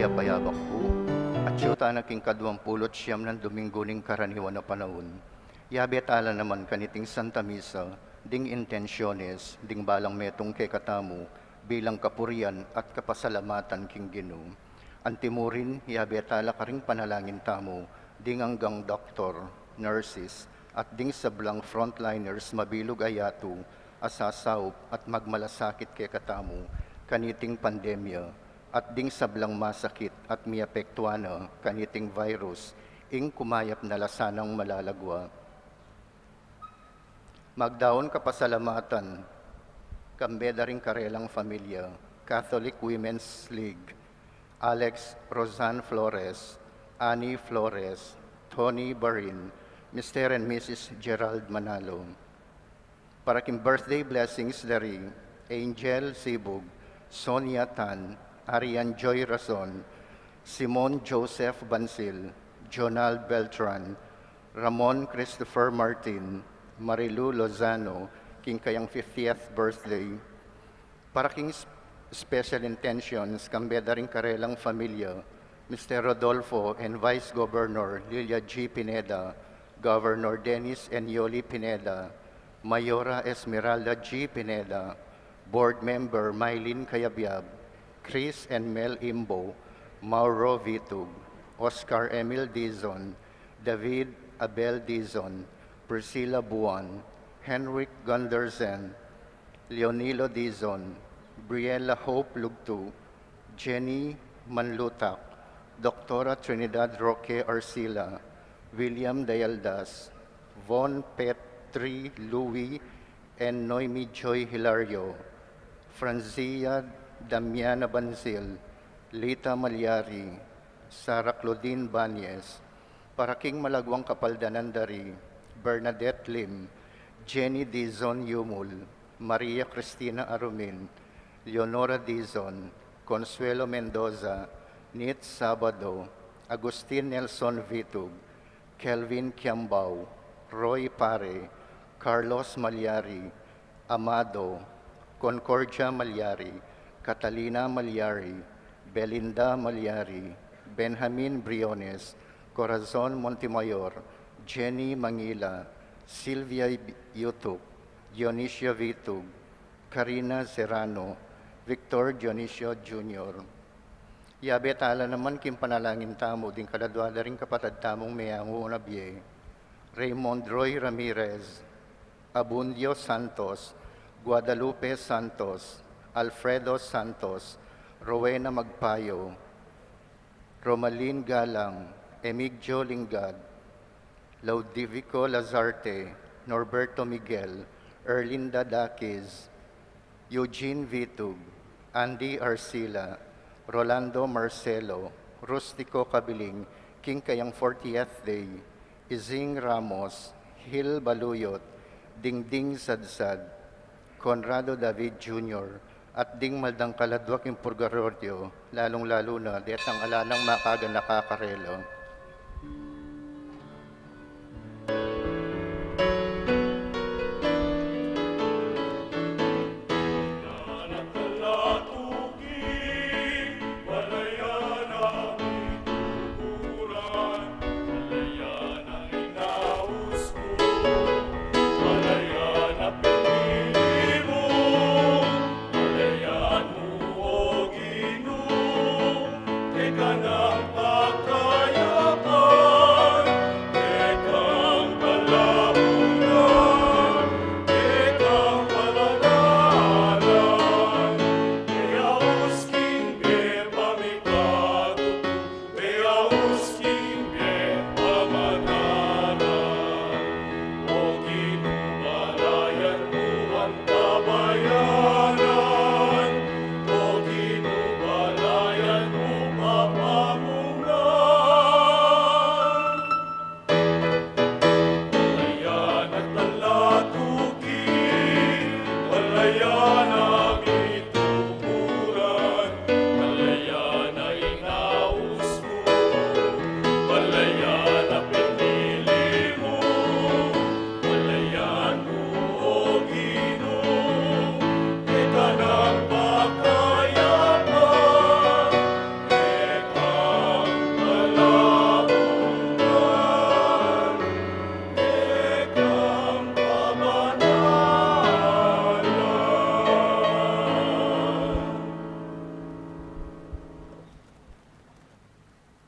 bayabak po, at syuta na king kadwampulot siyam ng domingo ning karaniwan na panaun. Yabetala naman kaniting Santa Misa, ding intensyones, ding balang metong kay katamu, bilang kapurian at kapasalamatan king Ginoo. Antimurin, yabetala ka ring panalangin tamo, ding hanggang doktor, nurses, at ding sablang frontliners mabilog ayatu, asasaup at magmalasakit kay katamu, kaniting pandemya, at ding sablang masakit at miapektuana, kaniting virus, ing kumayap na lasanang malalagwa. Magdaon kapasalamatan, kambeda ring karelang familia, Catholic Women's League, Alex Rosan Flores, Annie Flores, Tony Barin, Mr. and Mrs. Gerald Manalo. Para king birthday blessings dari Angel Sibug, Sonia Tan, Arian Joy Rason, Simon Joseph Bansil, Jonal Beltran, Ramon Christopher Martin, Marilu Lozano, king kayang 50th birthday. Para king special intentions, kambeda ring karelang familia, Mr. Rodolfo and Vice Governor Lilia G. Pineda, Governor Dennis and Yoli Pineda, Mayora Esmeralda G. Pineda, Board Member Mylene Cayabyab, Chris and Mel Imbo, Mauro Vitug, Oscar Emil Dizon, David Abel Dizon, Priscilla Buwan, Henrik Gundersen, Leonilo Dizon, Briella Hope Lugtu, Jenny Manlutak, Dr. Trinidad Roque Arcila, William Dayaldas, Von Petri Louis, and Noemi Joy Hilario, Franzia Damiana Banzil, Lita Malyari, Sara Claudine Banyes, para king malagwang kapaldanan dari, Bernadette Lim, Jenny Dizon Yumul, Maria Cristina Arumin, Leonora Dizon, Consuelo Mendoza, Nit Sabado, Agustin Nelson Vitug, Kelvin Kiambao, Roy Pare, Carlos Malyari, Amado, Concordia Malyari, Catalina Malyari, Belinda Malyari, Benjamin Briones, Corazon Montemayor, Jenny Mangila, Sylvia Yutuk, Dionisio Vitug, Karina Serrano, Victor Dionisio Jr. Yabetala naman kim panalangin tamo din kaladwala ring kapatad tamong mayango na biye, Raymond Roy Ramirez, Abundio Santos, Guadalupe Santos, Alfredo Santos, Rowena Magpayo, Romalyn Galang, Emigdio Lingad, Laudivico Lazarte, Norberto Miguel, Erlinda Daquiz, Eugene Vitug, Andy Arcila, Rolando Marcelo, Rustico Kabiling, king kayang 40th day, Izing Ramos, Hil Baluyot, Dingding Sadsad, Conrado David Jr., at ding maldang kaladwak yung purgatorio, lalong-lalo na detang alanang makaga nakakarelo. Ganang pagkaya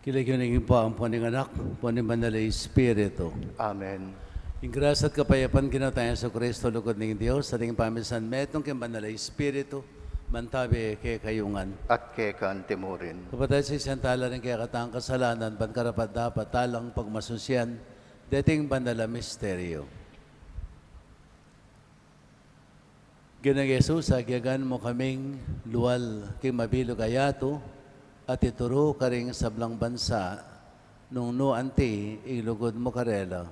Kiligyan po ang puning anak, puning manala Espiritu. Amen. Yung grasya at kapayapan kinatayan sa Kristo, lugod ng Diyos, sa ating pamisan, metong kay manala Espiritu, mantabi kay kayungan. At kekan timurin. Kapatid sa isang tala rin kaya katang kasalanan, ban karapat dapat talang pagmasusyan, dating banala misteryo. Ginang Jesus, agyagan mo kaming luwal kay mabilog ayato, at ituro ka rin sa blang bansa, nung nuanti, ilugod mo karela,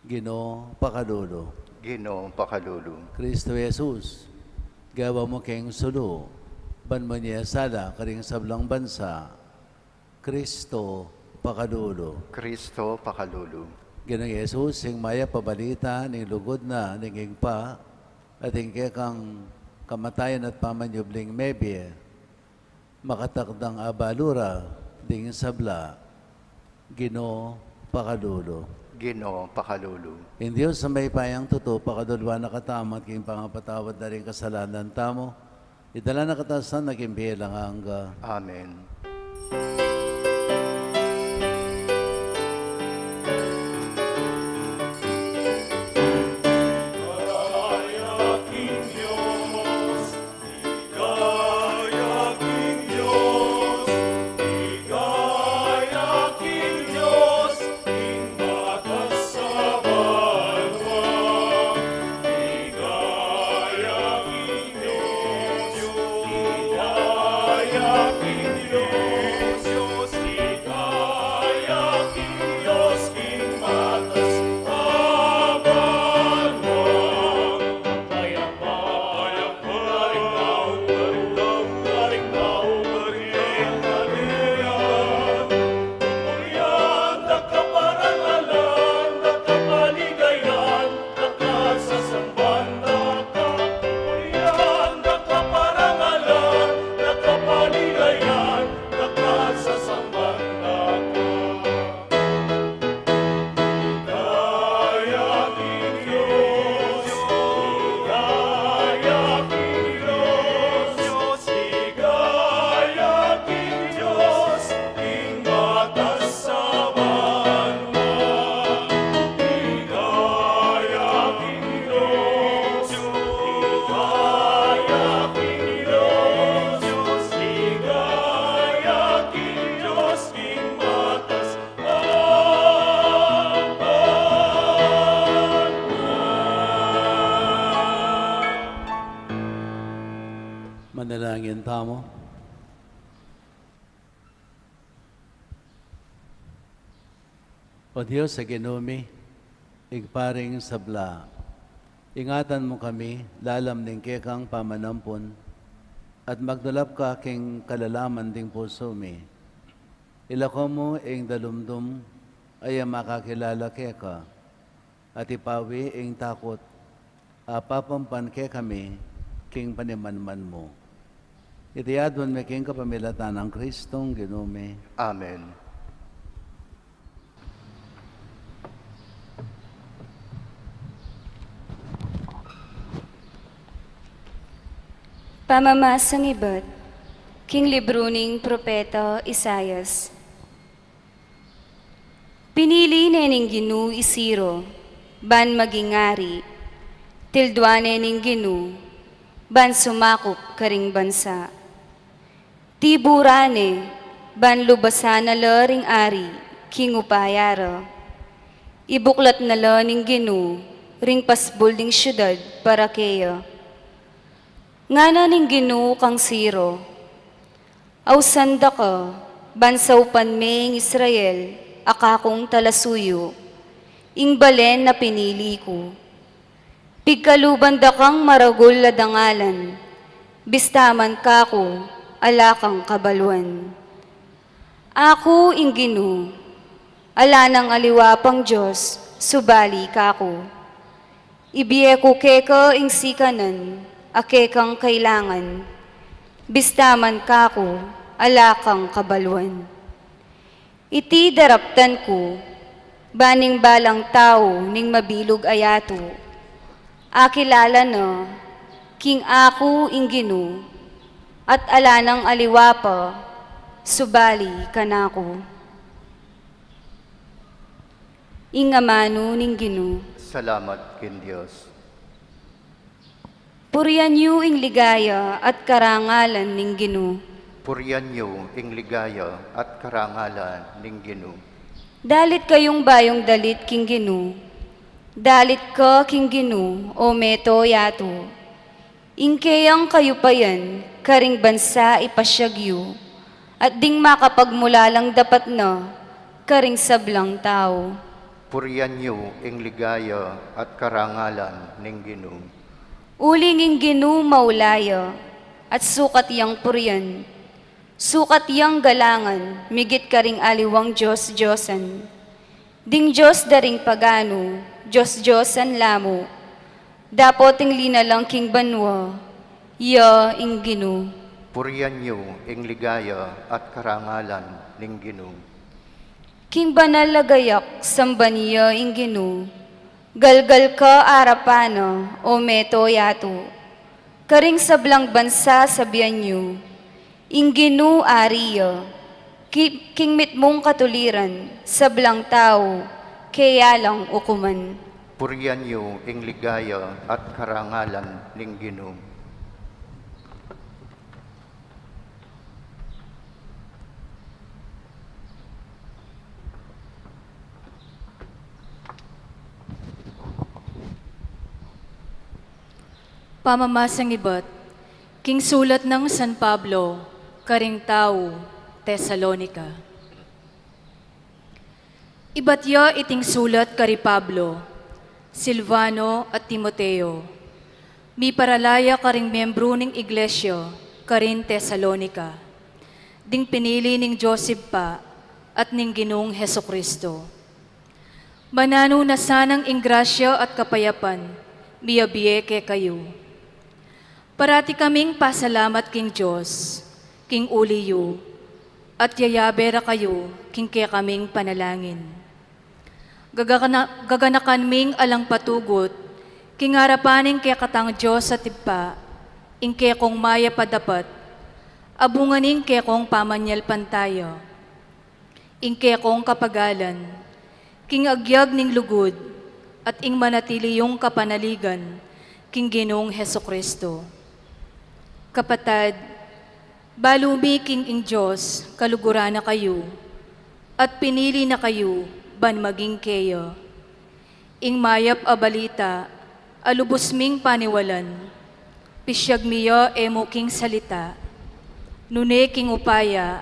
Gino pakalulo. Ginoong pakalulu. Kristo Jesus, gawa mo keng sulu, ban mo niya sala ka rin sa blang bansa, Kristo pakalulo. Kristo pakalulu. Ginang Jesus, yung maya pabalita, ning lugod na, ning pa, at hingke kang kamatayan at pamanyubling mebye, makatakdang abalura, ding sabla, Gino pakalulo. Ginoo pakalulu. In Diyos sa may payang tuto, pakadulwa na katamat, king pangapatawad na rin kasalanan tamo, idala na katasan, naging bilang hangga. Amen. Manalangin tamo. O Diyos sa Ginumi, igparing sabla, ingatan mo kami, lalam ning kekang pamanampon, at magdulap ka king kalalaman ding puso mi. Ilako mo ing dalumdum, ay makakilala keka, at ipawi ing takot, apapampan ke kami, king panimanman mo. Itiyadwan may king kapamilatan ng Kristong Ginumi. Amen. Pamamasang iba't, king libro ning propeta Isayas. Pinili ning Ginu isiro, ban magingari, tildwane ning Ginu, ban sumakop karing bansa. Tiburane, ban lubasan na laring ari, king upayara. Ibuklat na la ning Ginu, ring pasbol ding syudad para keya. Ngana ning Ginu kang siro, awsanda ka, bansaw panmeng Israel, akakong talasuyo, ing balen na pinili ko. Pigkalubanda kang maragul la dangalan, bistaman kako, alakang kabalwan. Ako ing Ginu, ala ng aliwapang Diyos, subali kako. Ibiye ko keka ing sikanan, ake kang kailangan, bistaman kako, alakang kabalwan. Iti daraptan ko, baning balang tao ning mabilog ayato, akilala na, king ako ing Ginu, at ala ng aliwapa, subali kanako. ing amano ning Ginoo. Salamat kin Dios. Purihan yu ing ligaya at karangalan ning Ginoo. Purihan niyo ing ligaya at karangalan ning Ginoo. Dalit kayong bayong dalit king Ginoo. Dalit ka king Ginoo, o meto yato. Ingkeyang kayo pa yan, karing bansa ipasyagyo. At ding makapagmulalang dapat na, karing sablang tao. Purihan niyo ing ligaya at karangalan ning Ginoo. Uling ing Ginoo maulaya, at sukat yang purian. Sukat yang galangan, migit karing aliwang Diyos-Diyosan. Ding Diyos daring pagano, Diyos-Diyosan lamo. Dapoting linalang king banwa, ya ing Ginoo. Purihan niyo ing ligaya at karangalan ning Ginoo. King banal lagayak, sambaniya ing Ginoo. Galgal ka arapana, o meto yato. Karing sablang bansa sabihan niyo, ing Ginoo ariya. King mitmong katuliran, sablang tao, kaya lang ukuman. Purihan niyo ing ligaya at karangalan ning Ginoo. Pamamasang ibat, king sulat ng San Pablo, karing tao, Tesalonica. Ibatya iting sulat kari Pablo, Silvano at Timoteo. Mi paralaya karing membro ning iglesia, karin Tesalonica. Ding pinili ning Joseph pa at ning Ginoong Hesukristo. Manano na sanang ingrasya at kapayapan, miyabiye ke kayo. Parati kaming pasalamat king Diyos, king uliyo, at yayabera kayo, king kaya kaming panalangin. Gaganakan ming alang patugot, king harapaning kaya katang Diyos sa tipa, ing kaya kong maya padapat, abunganing kaya kong pamanyal pantayo, ing kaya kong kapagalan, king agyag ning lugod, at ing manatili yung kapanaligan, king Ginoong Hesukristo. Kapatad, balumiking ing Diyos, kalugura na kayo, at pinili na kayo, ban maging kayo. Ing mayap a balita, alubos ming paniwalan, pisyag miyo emo king salita, nune king upaya,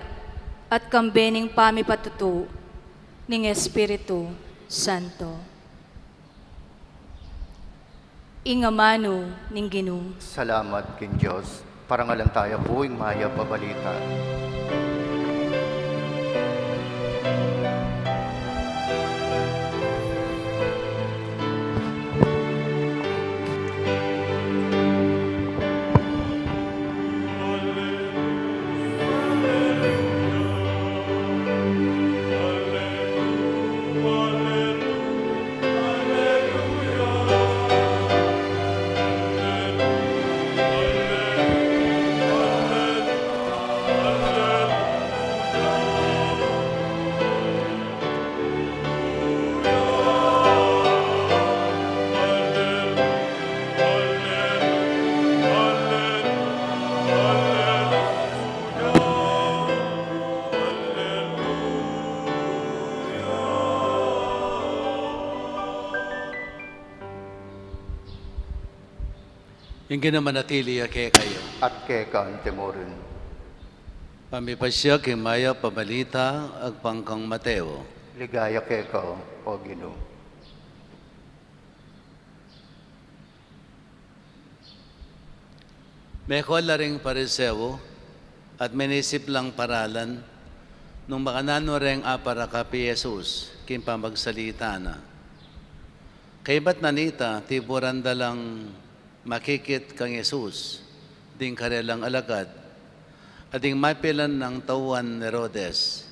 at kambening pamipatuto, ning Espiritu Santo. Ing amano ning Ginoo. Salamat kin Diyos. Parangalan tayo buwing maya pabalita. Yung ginamanatili kay kayo. At kay kaan temorin. Pamipasya kay maya pabalita ag pangkang Mateo. Ligaya kay ka, o Ginoo. Mekol la ring pariseo at menisip lang paralan nung makanano ring apara kapi Jesus kin pamagsalita na. Kay ba't nanita tiburanda lang makikit kang Jesus ding karelang alagad at ding mapilan ng tawan ni Herodes.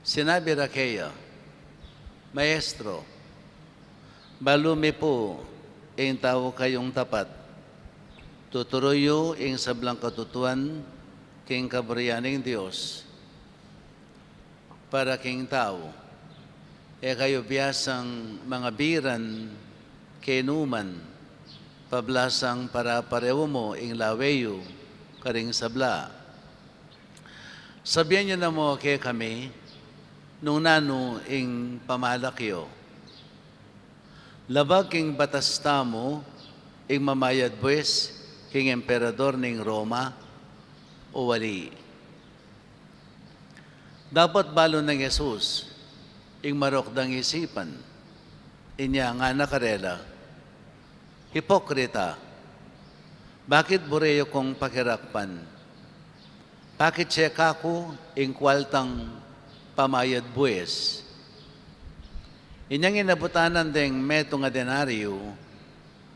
Sinabi ra kaya, Maestro, balumi po ing tao kayong tapat, tuturuyo ing sablang katutuan king kabriyaning Diyos para king tao, e kayo biyasang mga biran kenuman, pablasang para pareho mo ing laweyo, karing sabla. Sabihan niyo na mo kay kami, nung nano ing pamalakyo. Labag king batas tamo, ing mamayad buwes, king emperador ning Roma, o wali. Dapat balo ng Jesus, ing marokdang isipan, inya nga nakarela, hipokrita, bakit bureyo kong pakirakpan? Bakit siya kako ing kwaltang pamayad buwes? Inyang inabutanan ding meto nga denaryo,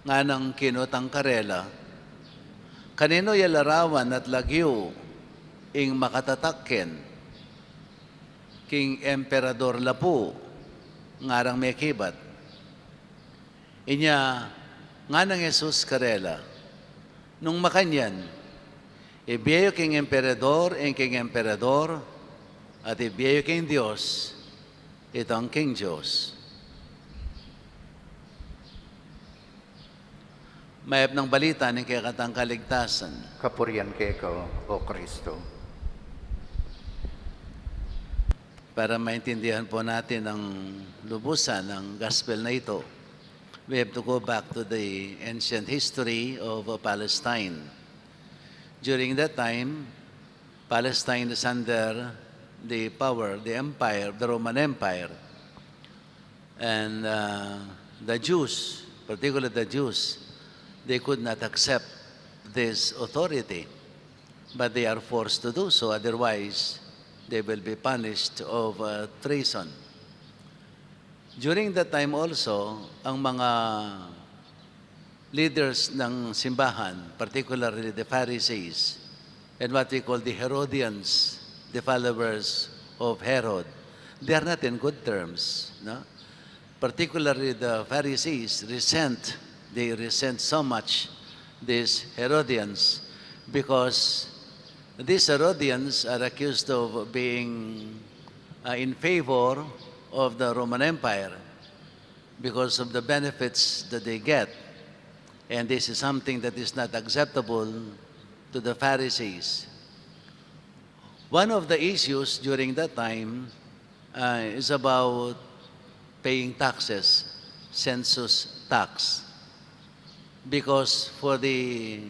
nga nang kinutang karela, kanino yalarawan at lagyo ing makatatakken, king emperador lapu, ngarang may kibat. Inya, nga nang Jesus karela, nung makanyan, ibiyayo king emperador, at ibiyayo king Diyos, itong king Diyos. Mayap ng balita ng kayakatang kaligtasan. Kapurian kay ikaw, O Kristo. Para maintindihan po natin ang lubusan ng gospel na ito, we have to go back to the ancient history of Palestine. During that time, Palestine is under the power, the empire, the Roman Empire. And the Jews, particularly the Jews, they could not accept this authority, but they are forced to do so, otherwise they will be punished of treason. During that time also, ang mga leaders ng simbahan, particularly the Pharisees, and what we call the Herodians, the followers of Herod, they are not in good terms. No? Particularly the Pharisees they resent so much these Herodians because these Herodians are accused of being in favor of the Roman Empire because of the benefits that they get. And this is something that is not acceptable to the Pharisees. One of the issues during that time is about paying taxes, census tax. Because for the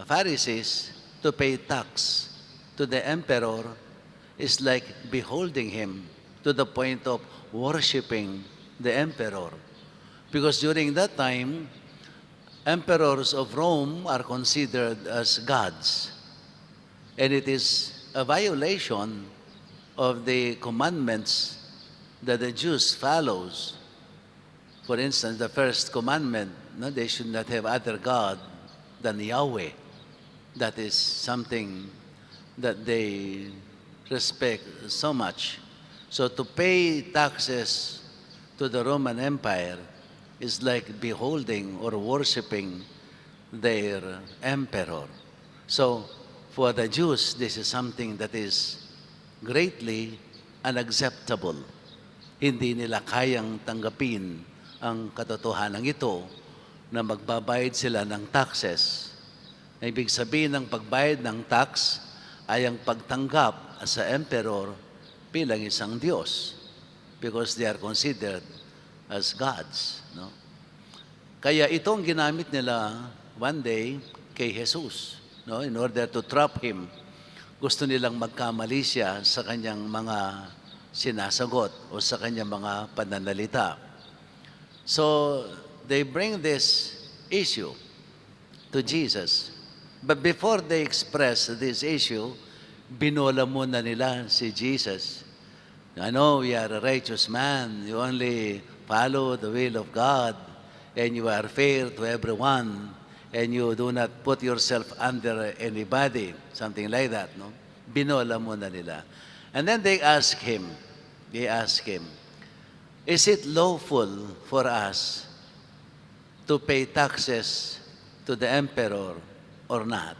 Pharisees, to pay tax to the emperor is like beholding him to the point of worshiping the emperor. Because during that time, emperors of Rome are considered as gods. And it is a violation of the commandments that the Jews follows. For instance, the first commandment, no, they should not have other God than Yahweh. That is something that they respect so much. So to pay taxes to the Roman Empire is like beholding or worshiping their emperor. So for the Jews, this is something that is greatly unacceptable. Hindi nila kayang tanggapin ang katotohanan ito na magbabayad sila ng taxes. Ibig sabihin ng pagbayad ng tax ay ang pagtanggap sa emperor bilang isang Diyos because they are considered as gods. No? Kaya itong ginamit nila one day kay Jesus, no? In order to trap him. Gusto nilang magkamali siya sa kanyang mga sinasagot o sa kanyang mga pananalita. So they bring this issue to Jesus. But before they express this issue, binola muna nila si Jesus. I know you are a righteous man. You only follow the will of God. And you are fair to everyone. And you do not put yourself under anybody. Something like that, no? Binola muna nila. And then they ask him, is it lawful for us to pay taxes to the emperor or not?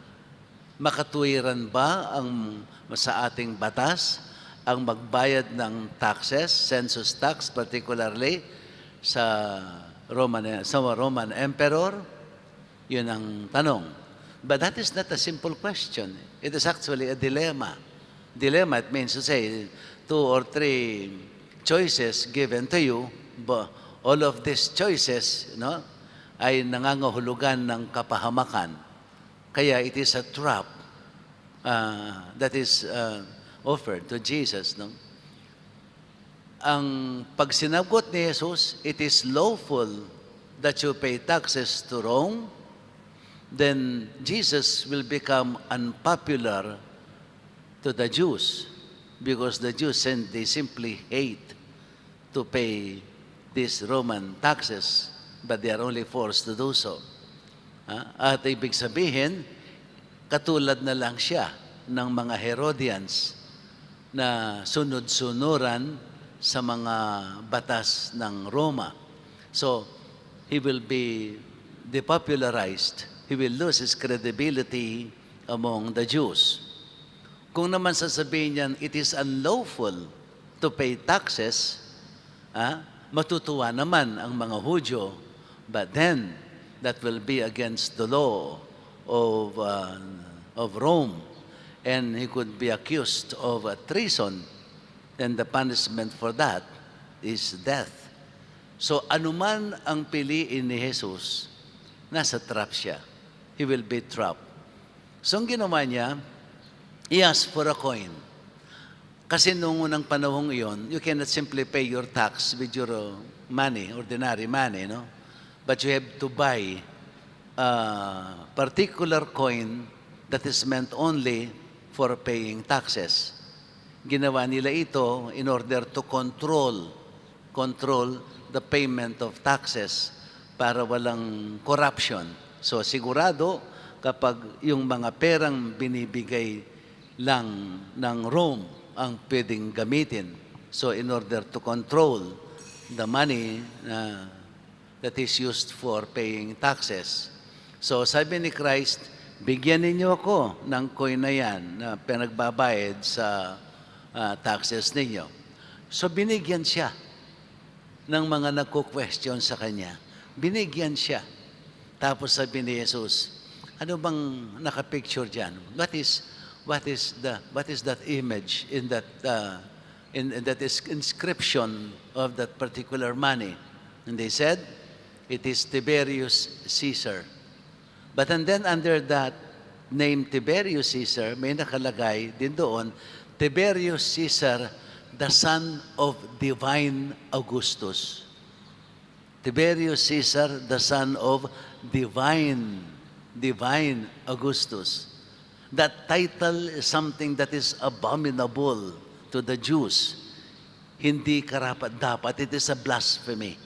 Makatuwiran ba ang sa ating batas ang magbayad ng taxes, census tax particularly sa Roman Emperor? Yun ang tanong. But that is not a simple question. It is actually a dilemma. Dilemma, it means to say 2 or 3 choices given to you, but all of these choices, ay nangangahulugan ng kapahamakan. Kaya it is a trap that is offered to Jesus. No? Ang pag sinagot ni Jesus, it is lawful that you pay taxes to Rome, then Jesus will become unpopular to the Jews because the Jews they simply hate to pay these Roman taxes, but they are only forced to do so. At ibig sabihin, katulad na lang siya ng mga Herodians na sunod-sunuran sa mga batas ng Roma. So, he will be depopularized. He will lose his credibility among the Jews. Kung naman sasabihin niyan, it is unlawful to pay taxes, matutuwa naman ang mga Hudyo, but then, that will be against the law of Rome, and he could be accused of treason, and the punishment for that is death. So, anuman ang piliin ni Jesus, nasa trap siya. He will be trapped. So, ang ginawa niya, he asked for a coin. Kasi noong unang panahong iyon, you cannot simply pay your tax with your money, ordinary money, no? But you have to buy a particular coin that is meant only for paying taxes. Ginawa nila ito in order to control the payment of taxes para walang corruption. So sigurado kapag yung mga perang binibigay lang ng Rome ang pwedeng gamitin. So in order to control the money that is used for paying taxes. So sabi ni Christ, bigyan ninyo ako ng coin na yan na pinagbabayad sa taxes ninyo. So binigyan siya ng mga nagko-question sa kanya. Binigyan siya. Tapos sabi ni Jesus, ano bang nakapicture dyan? What is that image in that inscription of that particular money? And they said, it is Tiberius Caesar. But and then under that name Tiberius Caesar, may nakalagay din doon, Tiberius Caesar, the son of divine Augustus. Tiberius Caesar, the son of divine Augustus. That title is something that is abominable to the Jews. Hindi karapat-dapat. It is a blasphemy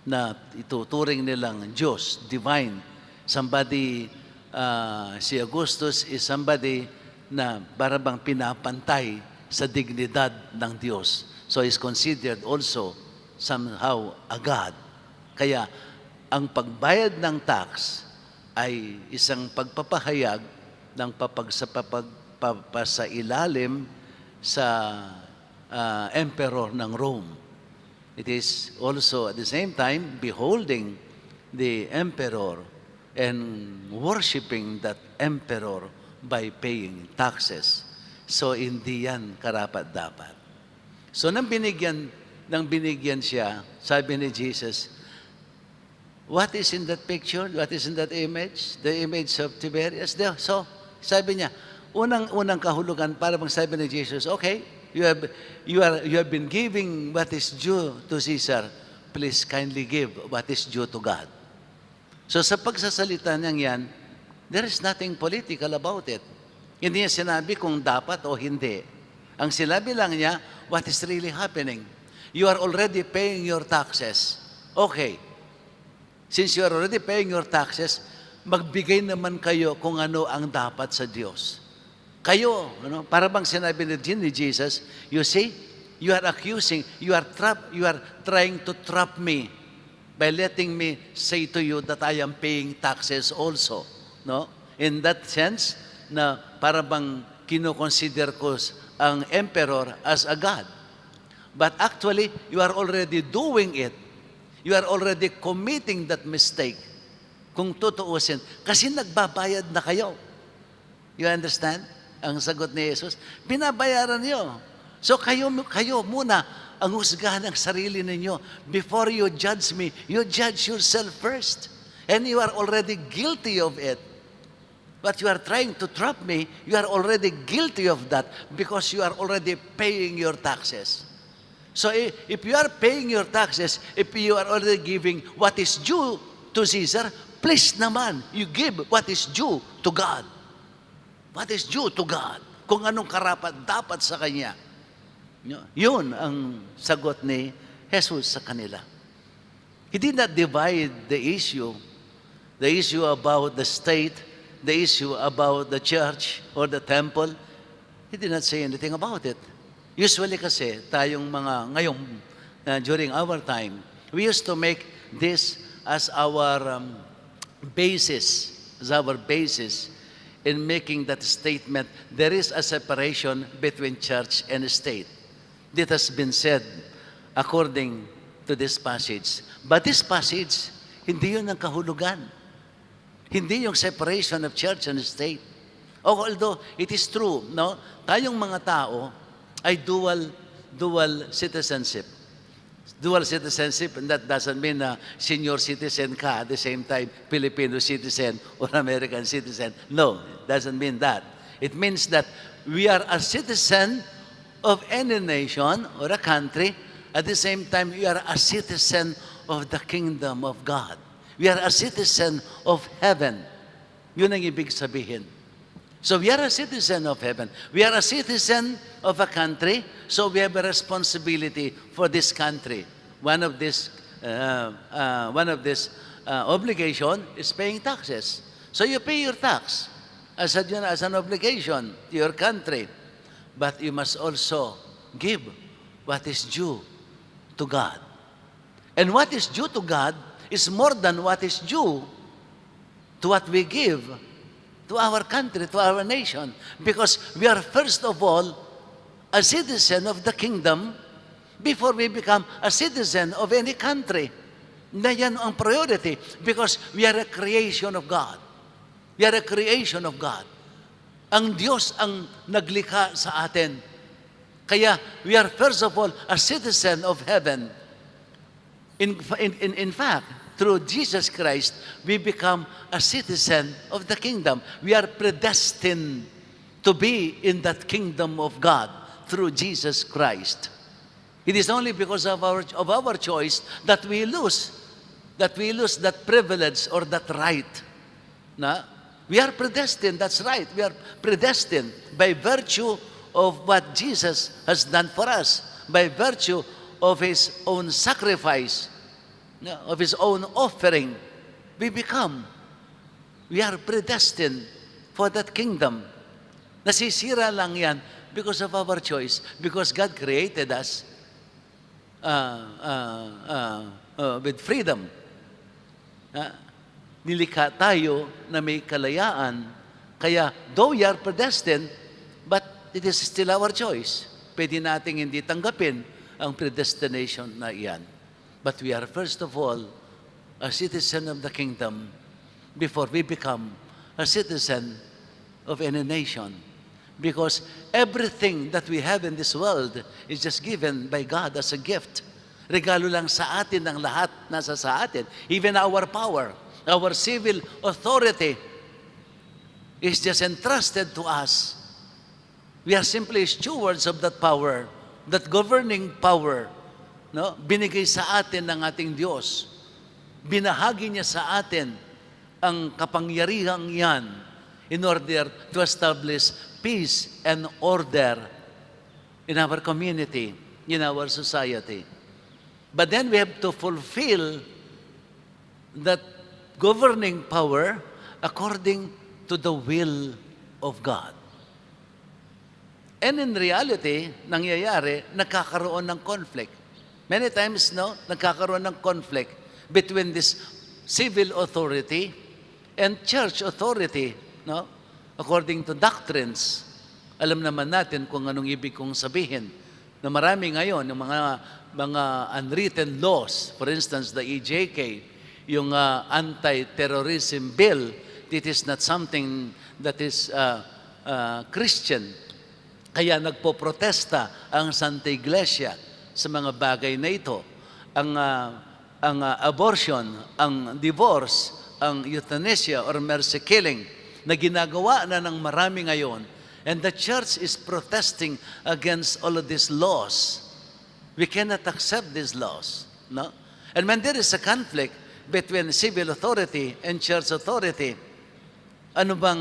na ituturing nilang Diyos, divine. Somebody, si Augustus is somebody na barabang pinapantay sa dignidad ng Diyos. So he's considered also somehow a God. Kaya ang pagbayad ng tax ay isang pagpapahayag ng papasailalim sa emperor ng Rome. It is also at the same time beholding the emperor and worshiping that emperor by paying taxes. So hindi yan karapat-dapat. So nang binigyan siya, sabi ni Jesus, what is in that picture? What is in that image? The image of Tiberius. So, sabi niya, unang kahulugan para bang sabi ni Jesus, okay, you have been giving what is due to Caesar. Please kindly give what is due to God. So sa pagsasalita niyang yan, there is nothing political about it. Hindi niya sinabi kung dapat o hindi. Ang sinabi lang niya, what is really happening. You are already paying your taxes. Okay. Since you are already paying your taxes, magbigay naman kayo kung ano ang dapat sa Diyos. Kayo, para bang sinabi ni Jesus, you see, you are accusing, you are trying to trap me by letting me say to you that I am paying taxes also. No? In that sense, na para bang kinoconsider ko ang emperor as a god. But actually, you are already doing it. You are already committing that mistake. Kung tutuusin, kasi nagbabayad na kayo. You understand? Ang sagot ni Jesus, binabayaran niyo. So kayo muna ang husgahan ng sarili ninyo. Before you judge me, you judge yourself first. And you are already guilty of it. But you are trying to trap me, you are already guilty of that because you are already paying your taxes. So if you are paying your taxes, if you are already giving what is due to Caesar, please naman, you give what is due to God. What is due to God? Kung anong karapat dapat sa Kanya. Yun ang sagot ni Jesus sa kanila. He did not divide the issue about the state, the issue about the church or the temple. He did not say anything about it. Usually kasi, tayong mga ngayong, during our time, we used to make this as our basis in making that statement. There is a separation between church and state. This has been said according to this passage. But this passage, hindi yun ang kahulugan. Hindi yung separation of church and state. Although it is true, no? Tayong mga tao ay dual citizenship. Dual citizenship, and that doesn't mean na senior citizen ka at the same time Filipino citizen or American citizen. No, it doesn't mean that. It means that we are a citizen of any nation or a country. At the same time, we are a citizen of the kingdom of God. We are a citizen of heaven. Yun ang ibig sabihin. So we are a citizen of heaven. We are a citizen of a country, so we have a responsibility for this country. One of this obligation is paying taxes. So you pay your tax as an obligation to your country. But you must also give what is due to God. And what is due to God is more than what is due to what we give to our country, to our nation. Because we are first of all a citizen of the kingdom before we become a citizen of any country. Na yan ang priority because we are a creation of God. We are a creation of God. Ang Diyos ang naglikha sa atin. Kaya we are first of all a citizen of heaven. In fact, through Jesus Christ, we become a citizen of the kingdom. We are predestined to be in that kingdom of God through Jesus Christ. It is only because of our choice that we lose that privilege or that right. Na? We are predestined, that's right. We are predestined by virtue of what Jesus has done for us, by virtue of His own sacrifice, of His own offering. We are predestined for that kingdom. Nasisira lang yan because of our choice, because God created us with freedom. Nilikha tayo na may kalayaan. Kaya, though we are predestined, but it is still our choice. Pwede nating hindi tanggapin ang predestination na iyan. But we are first of all a citizen of the kingdom before we become a citizen of any nation. Because everything that we have in this world is just given by God as a gift. Regalo lang sa atin ang lahat nasa sa atin. Even our power, our civil authority is just entrusted to us. We are simply stewards of that power, that governing power, no? Binigay sa atin ng ating Diyos. Binahagi niya sa atin ang kapangyarihang yan in order to establish peace and order in our community, in our society. But then we have to fulfill that governing power according to the will of God. And in reality, nangyayari, nagkakaroon ng conflict. Many times, no, nagkakaroon ng conflict between this civil authority and church authority, no, according to doctrines. Alam naman natin kung anong ibig kong sabihin. Na marami ngayon, yung mga unwritten laws, for instance, the EJK, yung anti-terrorism bill, it is not something that is Christian. Kaya nagpoprotesta ang Santa Iglesia sa mga bagay na ito. Ang abortion, ang divorce, ang euthanasia or mercy killing na ginagawa na ng marami ngayon. And the church is protesting against all of these laws. We cannot accept these laws. No? And when there is a conflict between civil authority and church authority, ano ba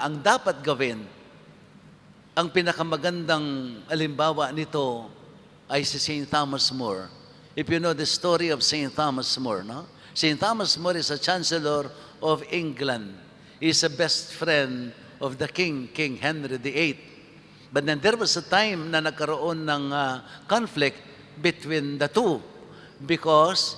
ang dapat gawin? Ang pinakamagandang alimbawa nito ay si St. Thomas More. If you know the story of St. Thomas More, no? St. Thomas More is a Chancellor of England. He is a best friend of the King Henry VIII. But then there was a time na nagkaroon ng conflict between the two because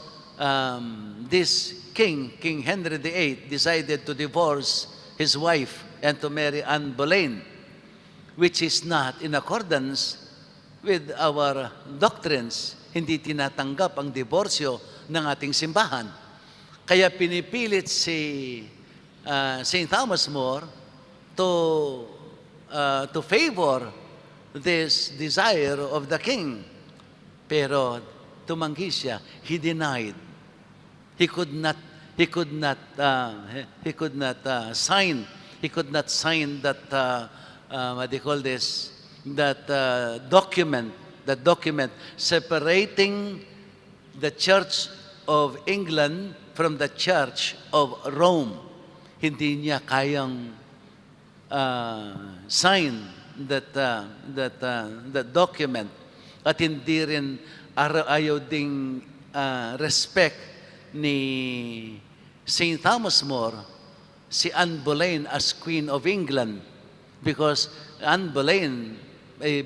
this King Henry VIII, decided to divorce his wife and to marry Anne Boleyn, which is not in accordance with our doctrines. Hindi tinatanggap ang diborsyo ng ating simbahan. Kaya pinipilit si St. Thomas More to favor this desire of the king. Pero tumanggi siya. He denied. He could not sign that what do you call this? That document separating the Church of England from the Church of Rome. Hindi niya kayang sign that document, at hindi rin ayaw ding respect ni St. Thomas More si Anne Boleyn as Queen of England, because Anne Boleyn what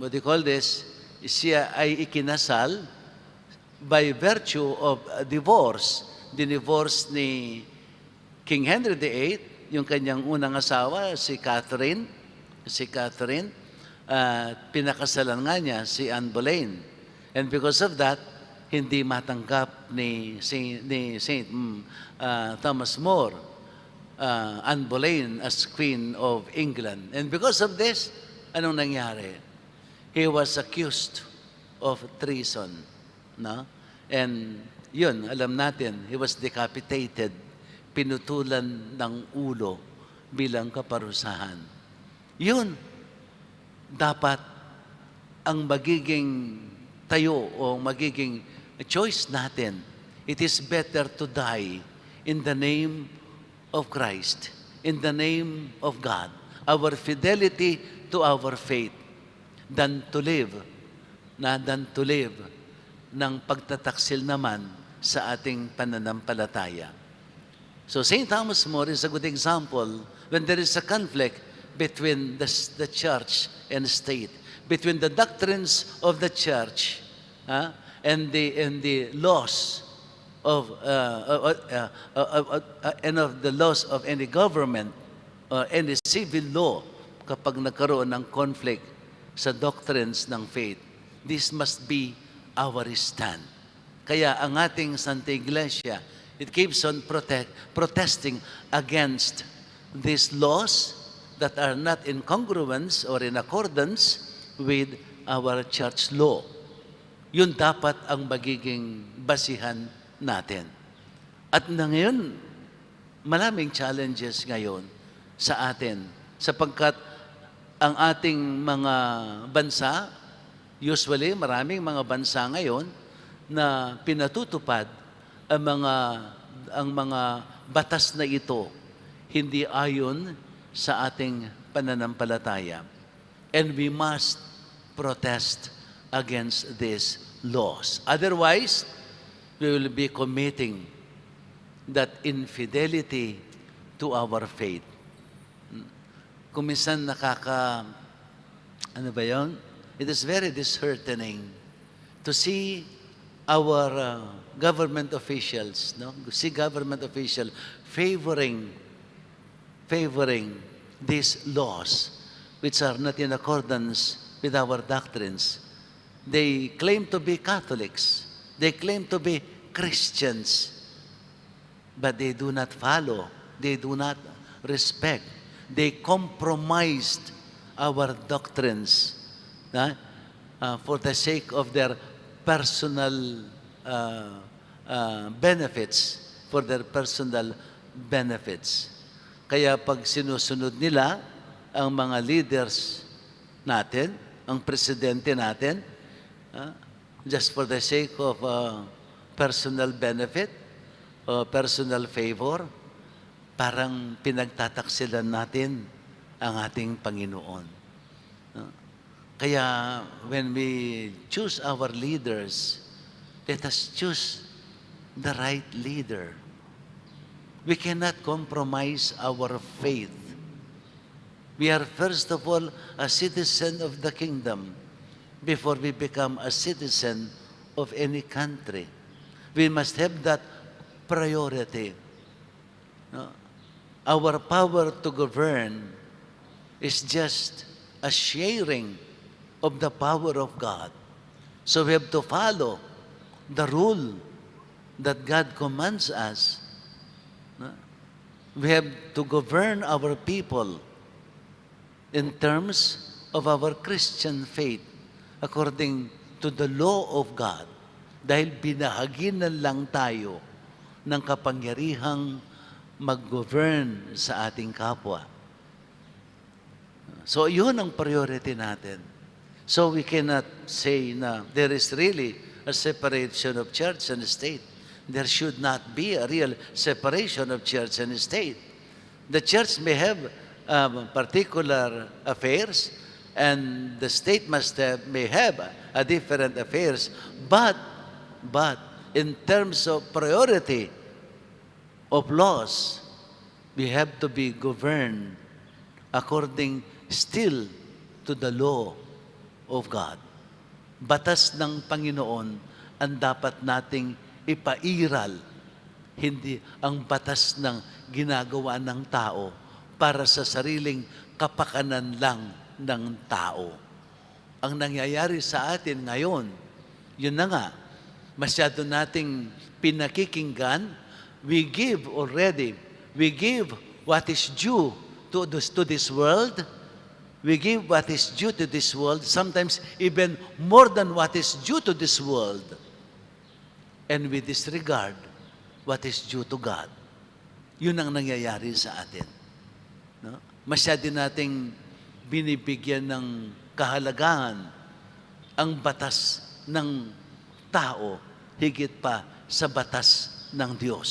do you call this? Siya ay ikinasal by virtue of divorce. Dinivorce ni King Henry VIII, yung kanyang unang asawa, si Catherine, pinakasalan nga niya si Anne Boleyn. And because of that, hindi matanggap ni Saint Thomas More Anne Boleyn as Queen of England. And because of this, anong nangyari? He was accused of treason. No? And yun, alam natin, he was decapitated, pinutulan ng ulo bilang kaparusahan. Yun, dapat ang magiging tayo o magiging choice natin. It is better to die in the name of Christ, in the name of God, our fidelity to our faith, than to live ng pagtataksil naman sa ating pananampalataya. So St. Thomas More is a good example when there is a conflict between the church and state, between the doctrines of the church and the laws of the laws of any government or any civil law. Kapag nagkaroon ng conflict sa doctrines ng faith, this must be our stand. Kaya ang ating Santa Iglesia, it keeps on protesting against these laws that are not in congruence or in accordance with our church law. Yun dapat ang magiging basihan natin. At na ngayon, maraming challenges ngayon sa atin, sapagkat ang ating mga bansa, usually maraming mga bansa ngayon na pinatutupad ang mga batas na ito hindi ayon sa ating pananampalataya. And we must protest against these laws. Otherwise, we will be committing that infidelity to our faith. Kung minsan it is very disheartening to see our government officials, no? See government officials favoring favoring these laws which are not in accordance with our doctrines. They claim to be Catholics. They claim to be Christians. But they do not follow. They do not respect. They compromised our doctrines for the sake of their personal benefits, for their personal benefits. Kaya pag sinusunod nila ang mga leaders natin, ang presidente natin, just for the sake of personal benefit, personal favor, parang pinagtataksilan natin ang ating Panginoon. Kaya when we choose our leaders, let us choose the right leader. We cannot compromise our faith. We are first of all a citizen of the kingdom before we become a citizen of any country. We must have that priority. Our power to govern is just a sharing of the power of God. So we have to follow the rule that God commands us. We have to govern our people in terms of our Christian faith according to the law of God. Dahil binahaginan lang tayo ng kapangyarihang mag-govern sa ating kapwa. So yun ang priority natin. So we cannot say na there is really a separation of church and state. There should not be a real separation of church and state. The church may have particular affairs, and the state may have a different affairs. But in terms of priority of laws, we have to be governed according still to the law of God. Batas ng Panginoon ang dapat nating ipairal, hindi ang batas ng ginagawa ng tao para sa sariling kapakanan lang ng tao. Ang nangyayari sa atin ngayon, yun na nga, masyado nating pinakikinggan. We give what is due to this world. We give what is due to this world, sometimes even more than what is due to this world. And we disregard what is due to God. Yun ang nangyayari sa atin. No? Masyado nating binibigyan ng kahalagahan ang batas ng tao higit pa sa batas ng Diyos.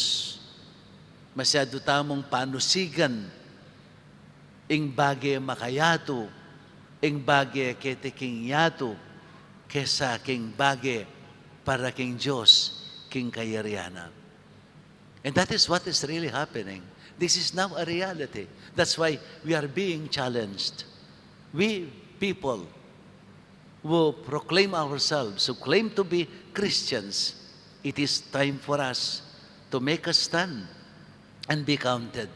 Masyado tamong panusigan ing bagay makayato, ing bagay ketiking yato, kesa king bagay para king Diyos, king kayariana. And that is what is really happening. This is now a reality. That's why we are being challenged. We people who proclaim ourselves, who claim to be Christians, it is time for us to make a stand and be counted,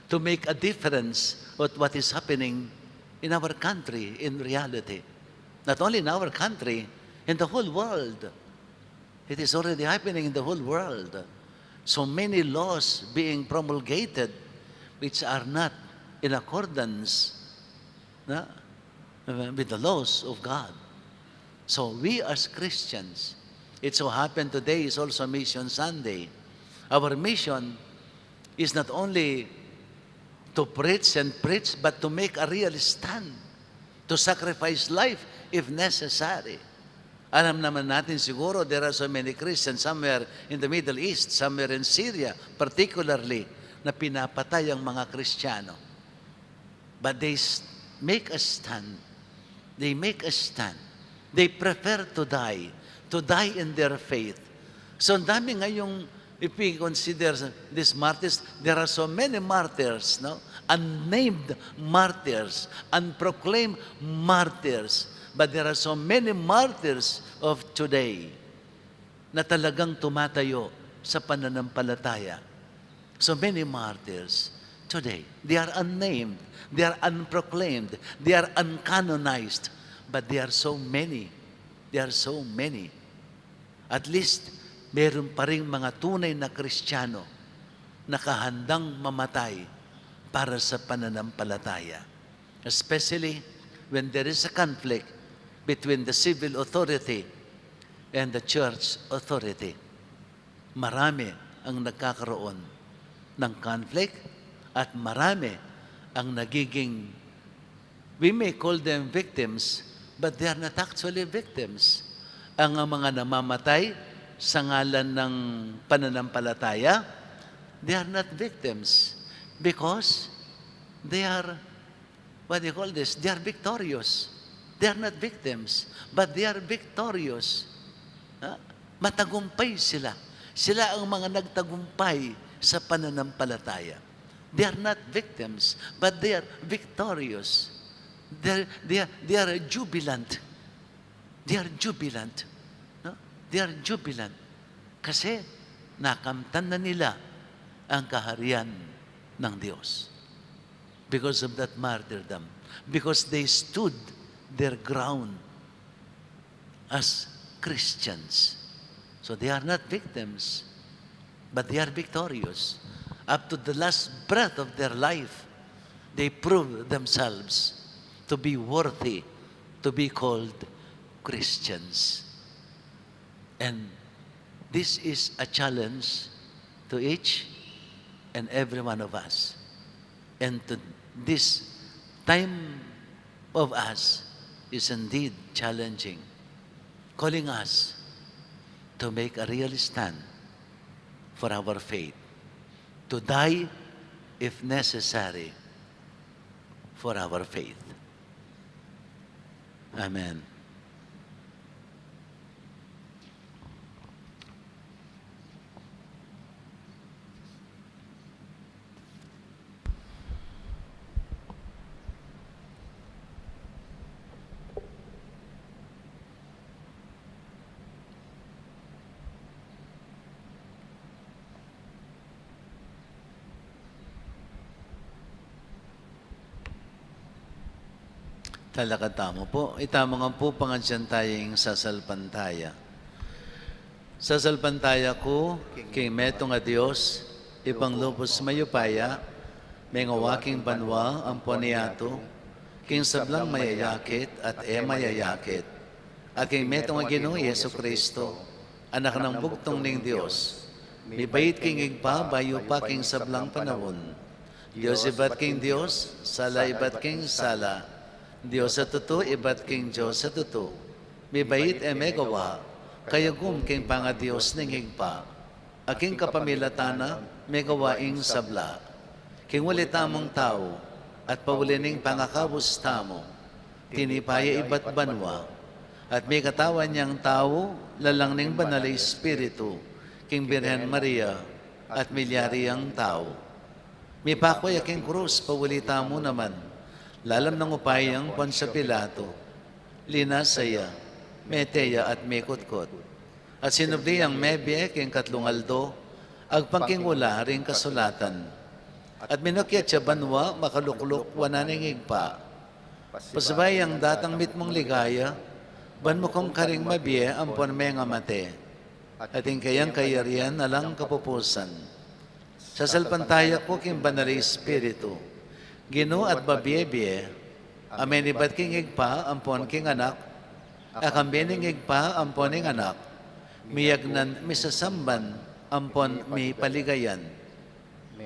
to make a difference with what is happening in our country in reality. Not only in our country, in the whole world. It is already happening in the whole world. So many laws being promulgated which are not in accordance with the laws of God. So we as Christians, it so happened today is also Mission Sunday. Our mission is not only to preach and preach, but to make a real stand, to sacrifice life if necessary. Alam naman natin siguro, there are so many Christians somewhere in the Middle East, somewhere in Syria, particularly, na pinapatay ang mga Kristiyano. But they make a stand. They make a stand. They prefer to die in their faith. So, ang dami ngayong, if we consider these martyrs, there are so many martyrs, no? Unnamed martyrs, unproclaimed martyrs. But there are so many martyrs of today na talagang tumatayo sa pananampalataya. So many martyrs today. They are unnamed, they are unproclaimed, they are uncanonized, but they are so many. They are so many. At least, meron pa rin mga tunay na Kristiyano nakahandang mamatay para sa pananampalataya. Especially when there is a conflict between the civil authority and the church authority. Marami ang nagkakaroon ng conflict at marami ang nagiging, we may call them victims, but they are not actually victims. Ang mga namamatay sa ngalan ng pananampalataya, they are not victims because they are, what do you call this? They are victorious. They are not victims, but they are victorious. Matagumpay sila. Sila ang mga nagtagumpay sa pananampalataya. They are not victims, but they are victorious. They are jubilant. They are jubilant. No? They are jubilant. Kasi nakamtan na nila ang kaharian ng Diyos. Because of that martyrdom. Because they stood their ground as Christians. So they are not victims, but they are victorious. Up to the last breath of their life, they proved themselves to be worthy to be called Christians. And this is a challenge to each and every one of us. And to this time of us is indeed challenging, calling us to make a real stand for our faith, to die if necessary for our faith. Amen. Talakatamo po. Itamo nga po pangadyan tayong sasalpantaya. Sasalpantaya ko, king meto nga Diyos, ipanglupos mayupaya, may ngawaking banwa ang poniato, king sablang mayayakit at mayayakit, at king meto nga Ginoo Yesu Kristo, anak ng bugtong ning Diyos, may bait king igpa, bayo pa king sablang panahon, Diyos ibat king Diyos, sala ibat king sala, Diyos sa tuto, ibat king Diyos sa tuto. May bait megawa, kayagum king panga Diyos ning higpa. Aking kapamilatana, megawaing sabla. King walitamong tao, at paulining pangakabus tamo. Tinipaya ibat banwa, at may katawan niyang tao, lalang ning banal Espiritu, king Birhen Maria, at milyari ang tao. May pakoy aking krus, pawalita mo naman, lalam ng upayang Ponsa Pilato, linasaya, meteya at mekutkot. At sinubli ang mebye king katlungaldo, agpangking wala ring kasulatan. At minukyat siya banwa, makalukluk, wananingig pa. Pasabay ang datang mitmong ligaya, ban mo kong karing mabye ang ponme nga mate. At kayang kayarian alang kapupusan. Sa salpantaya ko king banal Espiritu, Ginoo at babiye-biye, amen ibat king igpa, ampon king anak, akambining igpa, ampon ing anak, miyagnan misasamban, ampon mi paligayan.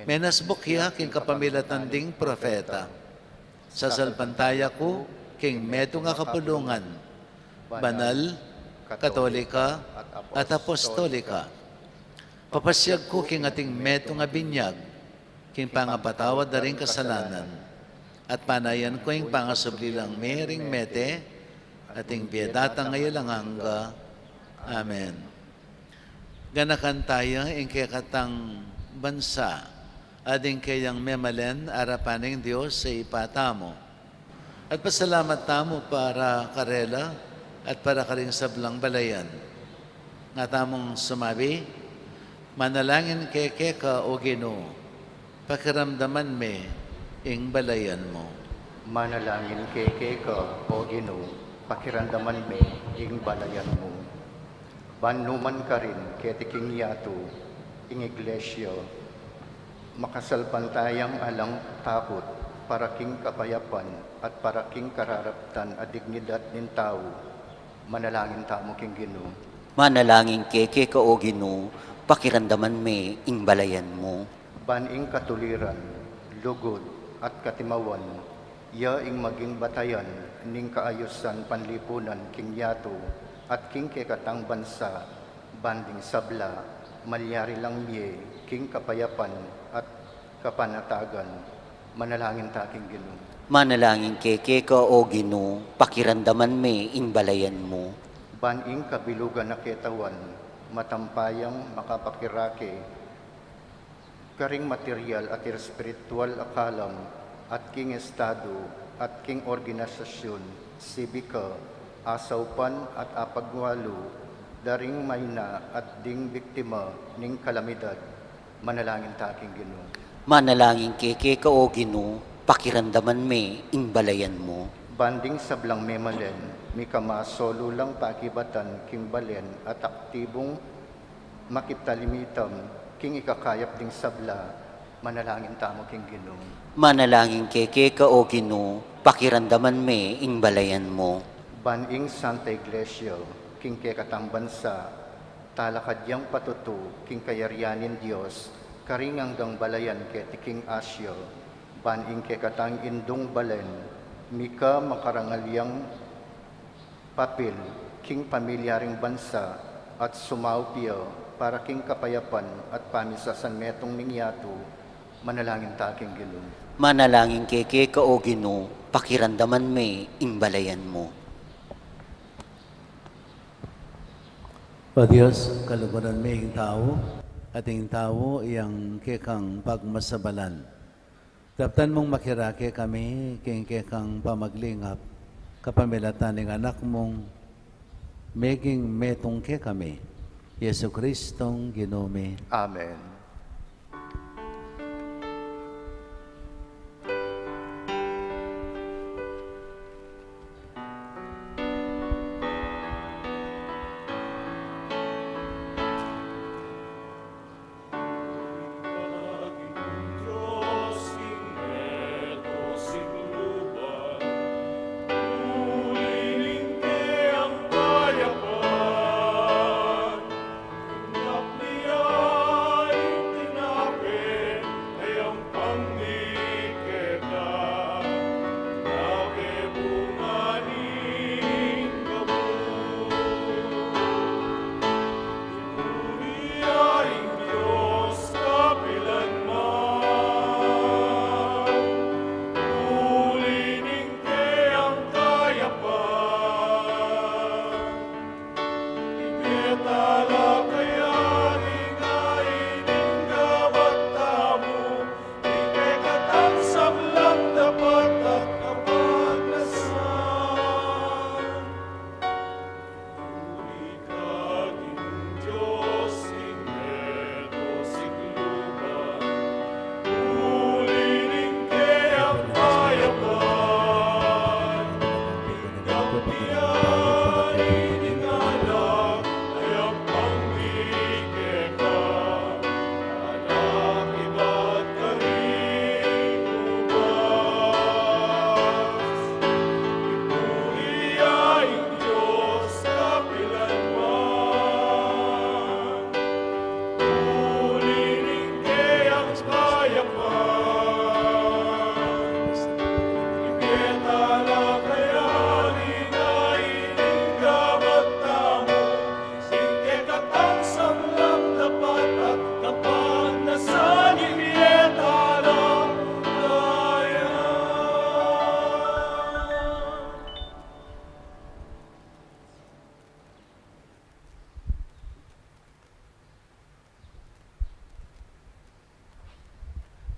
Menas bukya king kapamilatan ding profeta, sa salpantaya ko, king meto nga kapulungan, banal, katolika, at apostolika. Papasyag ko king ating meto nga binyag, king pangapatawad na rin kasalanan, at panayan ko yung pangasubli lang mering mete, ating piedata ngayon lang hangga. Amen. Ganakan tayo yung kayakatang bansa, ading kayang memalen arapaning Diyos sa ipatamo. At pasalamat tamo para karela at para karing sablang balayan. Nga tamong sumabi, manalangin kay Keka o Ginoo, pakiramdaman me, ing balayan mo. Manalangin keke ka, o Ginoo, pakiramdaman me, ing balayan mo. Banuman ka rin, ketiking yato, ing iglesia, makasalpantayang alang takot, para king kapayapan, at para king kararaptan at dignidad nin tao. Manalangin tamo king Ginoo. Manalangin keke ka o Ginoo, pakiramdaman me, ing balayan mo. Baning katuliran, lugod, at katimawan, ya ing maging batayan, ning kaayusan panlipunan king yato, at king kekatang bansa, banding sabla, malyari lang miye, king kapayapan, at kapanatagan. Manalangin ta king Ginoo. Manalangin keke ka o Ginoo, pakiramdaman me, ing balayan mo. Baning kabilugan na ketawan, matampayang makapakirake, karing material at spiritual akalam, at king estado, at king organisasyon, sibika, asawpan at apagwalo, daring mayna at ding biktima ning kalamidad. Manalangin ta king Ginoo. Manalangin keke ka o Ginoo, pakiramdaman me, ing balayan mo. Banding sablang memalen, mi kamasolo lang pakibatan king balen at aktibong makiptalimitam king ikakayap ding sabla. Manalangin tamo king Ginoo. Manalangin keke ka o Ginoo, pakiramdaman me, ing balayan mo. Baning Santa Iglesia, king kekatang bansa, talakadyang patuto, king kayaryanin Diyos, karing hanggang balayan keti king Asya, baning kekatang indong balen, mika makarangalyang papel, king pamilyaring bansa, at sumaupya, para king kapayapan at pamisasan metong ningyato. Manalangin ta king Ginoo. Manalangin keke ka o Ginoo, pakiramdaman me, ing balayan mo. O Diyos, kaluguran may ing tao, at ing tao iyang kekang pagmasabalan. Taptan mong makirake kami, king kekang pamaglingap, kapamilatan ng anak mong meging metong ke kami. Yesu Kristong Ginome. Amen.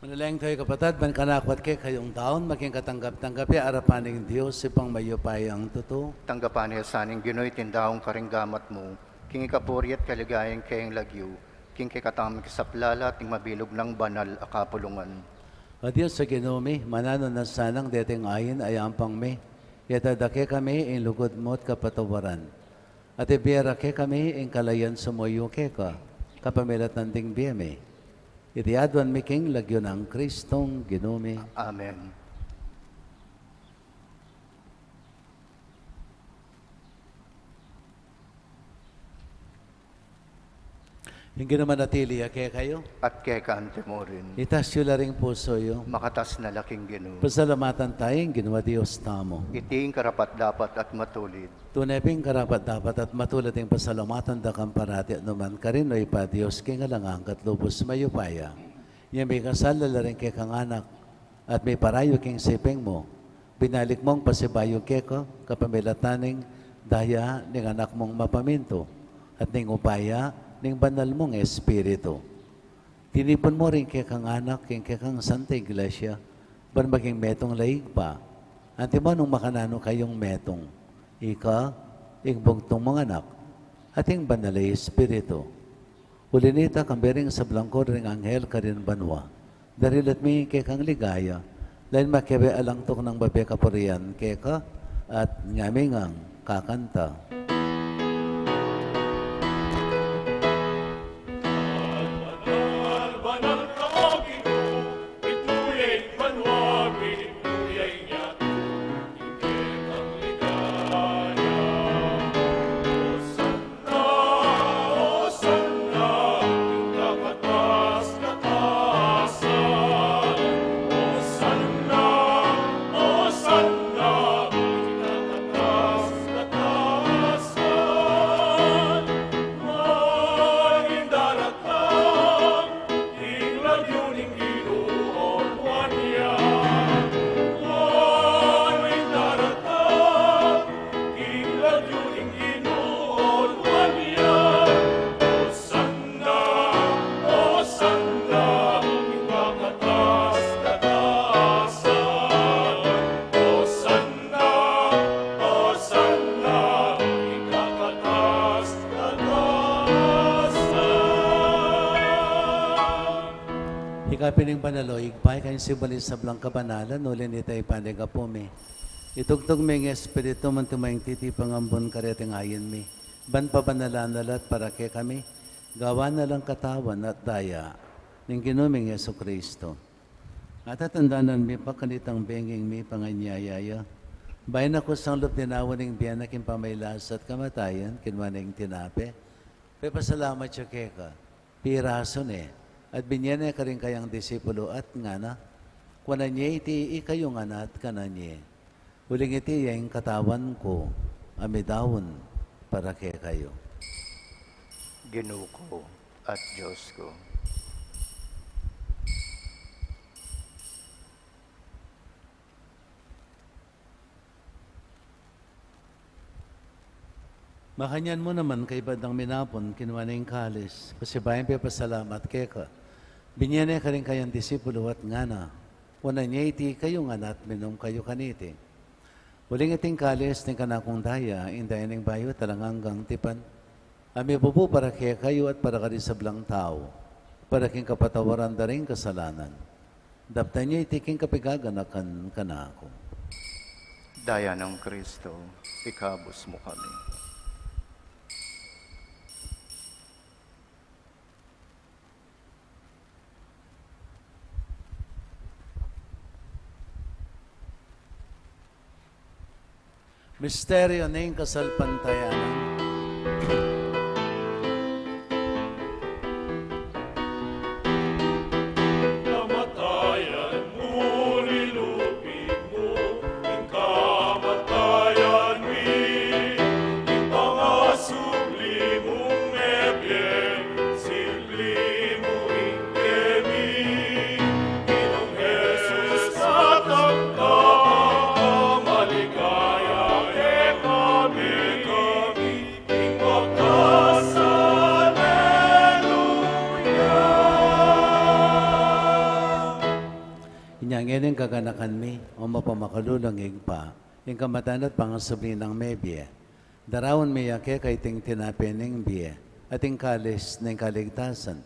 Manalangin tayo kapatid, ban kanakwat kay kayong taon, maging katanggap-tanggap ya arapan ng Diyos, sipang mayupay ang totoo. Tanggapan niya saning Ginoy tindahong karinggamat mo, king ikapuri at kaligayang kayang lagyo, king kekatang saplala ting mabilog ng banal akapulungan. O Diyos sa ginumi, manano na sanang deteng ayin ay ampang me. Yatadake kami in lugod mo't kapatawaran. At ibiyara ke kami in kalayan sumuyo ke ka, kapamilat ng ding biyeme. Itiadwan mi king lagyo ng Kristong ginumi. Amen. Hindi naman natili, ake kayo. At kekante mo rin. Itas yung laring puso yo. Makatas na laking Ginoo. Pasalamatan tayong ginawa Diyos tamo. Iting karapat dapat at matulid. Tunay karapat dapat at matulad yung pasalamatan da kang parati at naman karinoy pa Diyos king alangang katlubos mayupaya. Yung may kasal laring ke kang anak at may parayo king sipeng mo. Binalik mong pasibayo ke ko kapamilataning daya ning anak mong mapaminto at ning upaya ning banal mong espiritu. Tinipon mo rin kay kang anak, kay kang Santa Iglesia, ban maging metong laig pa. Anti mo nung makanano kayong metong, ika, ing bugtong mga anak, at ing banal ay espiritu. Ulinita kang bering sa blangko ring anghel ka rin banwa, darilat mi kay kang ligaya, dahil makebe alang tok ng babe kapurian kay ka, at ngamingang kakanta. Pining panaloig, pa'y kayong sibalis sa blang kabanalan, nulin itay paniga po mi. Itugtog mi ng espiritu man tumayang titipang ambon kareteng ayin mi. Ban pa banalanalat para ke kami, gawa na lang katawan at daya, ng ginuming Yesu Kristo. At atandanan mi pa kanitang benging mi panganyayaya. Bayan ako sang loob dinawan ng biyanak yung pamaylas at kamatayan, kinwaning tinape. Pasalamat siya ke ka, pirason At binyene ka rin kayang disipulo at ngana, kuwanan niya iti ikayong anak kananye. Uling iti yung katawan ko, amidawon para kay kayo. Ginoo ko at Diyos ko. Makanyan mo naman kay Badang Minapon, kinuha na yung kalis. Pasibayan pa pasalamat kay ka. Binyane ka rin kayang disipulo at ngana. Una niya iti kayong anak, minom kayo kaniti. Uling iting kalis ng kanakong daya, inday ng bayo talanganggang tipan. Ami bubu para kay kayo at para ka rin sa blang tao. Para king kapatawaran da rin kasalanan. Dapta niya iti king kapigaganakan kanako. Daya ng Kristo, ikabos mo kami. Misteryo ng kasalpantayanan. Kamatayan mo, nilupig mo, ang kamatayan mi, ipangasubli mong mebyen, sibli mo ikemi, Ginong Jesus katangka, maligaya Inyangin ang kaganakan mi, o mapamakadulangig pa, yung kamatan at pangasabli ng mebye. Darawon mi yake kay ting tinapining biye, ating kalis ng kaligtasan.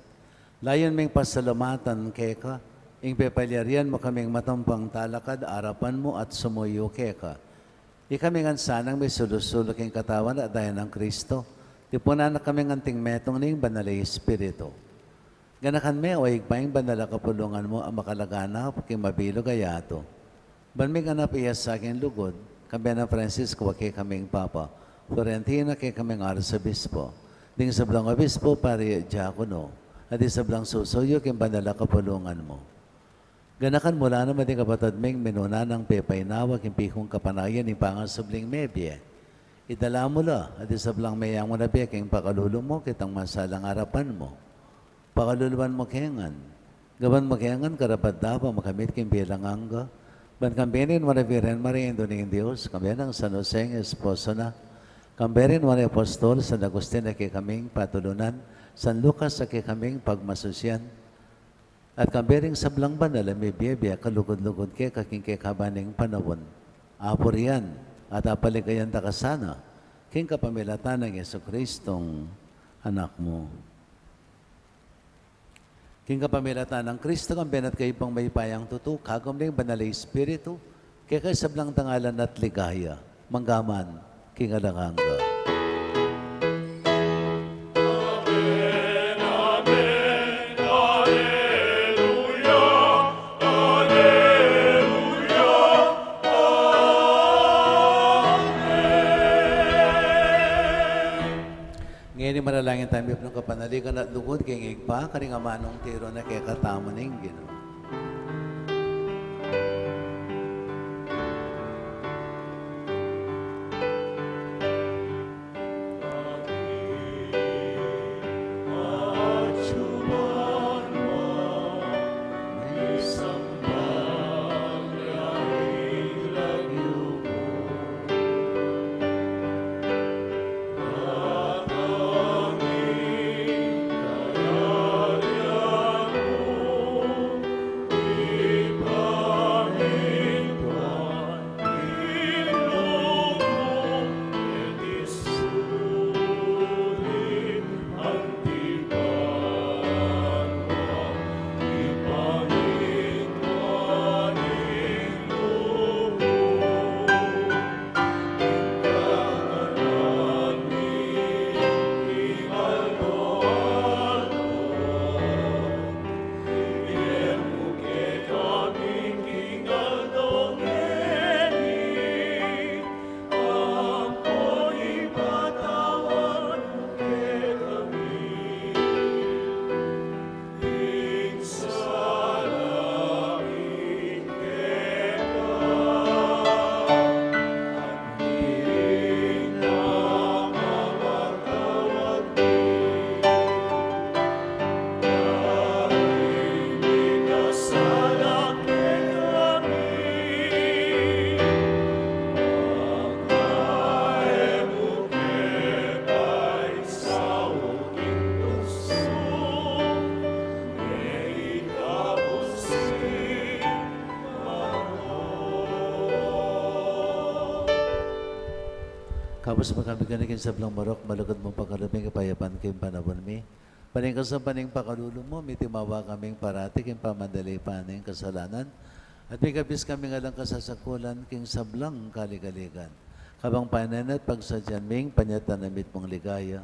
Layon ming pasalamatan keka, ing pepalyarian mo kaming matampang talakad, arapan mo at sumuyo keka. Ikaming ansanang may sulusulok ing katawan at dayan ng Kristo, tipunan na kaming anting metong ning banalay Espiritu. Ganakan me o higpaing banala kapulungan mo ang makalagana king mabilog ayato. Banmig anap iya sa aking lugod, kambiyan na Francisco wake kaming Papa, Florentina kay kaming Arzobispo, ding sablang Obispo pari Diakono, at di sablang susuyo king banala kapulungan mo. Ganakan mula naman din kapatid ming minuna ng pepaynawa king pikong kapanayan ni pangasubling mebye. Idala mo la, at di sablang mayang mo na king pakalulong mo kitang masalang harapan mo. Pakaluluan mo kengan. Gaban mo kengan karapat dapat makamit king bilang angga. Ban kambinin mo na viren marindo ng Diyos, kambiyan ng San Jose esposo na. Kamberin mo na apostol, San Agustin na kaming patulunan, San Lucas sa kaming pagmasusyan. At kambering sablang banal may biyebya kalugod-lugod ke kaking kabaning panawon. Apor yan at apaligayan takasana king kapamilatan ng Yesu-Kristong anak mo. King kapamilatan ng Kristo, ang benat kayo pang may payang tuto, kagam na yung banalay Espiritu, kaya kayo sablang tangalan at ligaya, manggaman, king alanganga. Amen, amen, alleluia, alleluia, amen. Ngayon manalangin tayo ng kapanaligan at lugod kay igpa, karing amanong tiro na kay katama ng Ginoo. Kapos magkamiganikin sa blang marok, malugod mong pagkaluming kapayapan kayong panabon mi. Paning kasampaning pakalulong mo, may timawa kaming parati kayong pamandali paning kasalanan. At may kapis kami nga lang kasasakulan king sablang kaligaligan. Kabang pananat pagsadyan ming panyatanamit mong ligaya.